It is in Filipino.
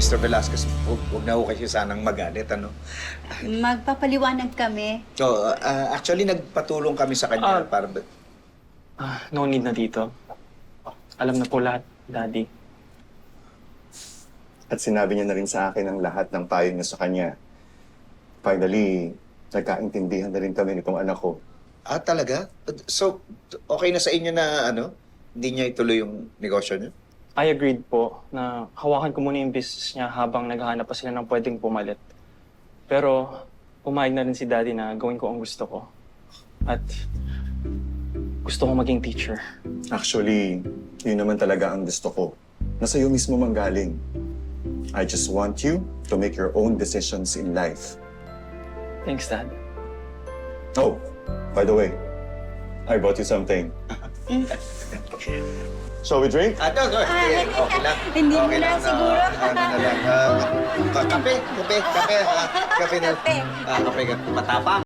Mr. Velasquez, huwag na ho kayo sanang magalit, ano? Magpapaliwanag kami. So, actually, nagpatulong kami sa kanya para... No need na dito. Alam na po lahat, Daddy. At sinabi niya na rin sa akin ang lahat ng payo niya sa kanya. Finally, nagkaintindihan na rin kami nitong anak ko. Talaga? So, okay na sa inyo na, hindi niya ituloy yung negosyo niyo? I agreed po na hawakan ko muna yung business niya habang naghahanap pa sila ng pwedeng pumalit. Pero pumayag na rin si Daddy na gawin ko ang gusto ko. At gusto ko maging teacher. Actually, yun naman talaga ang gusto ko. Nasa iyo mismo manggaling. I just want you to make your own decisions in life. Thanks, Dad. Oh, by the way, I bought you something. Shall we drink? No. Okay lang. Hindi mo Okay na lang, siguro. Ano na lang. Kape na. Kape na. Kape. Kape, matapang.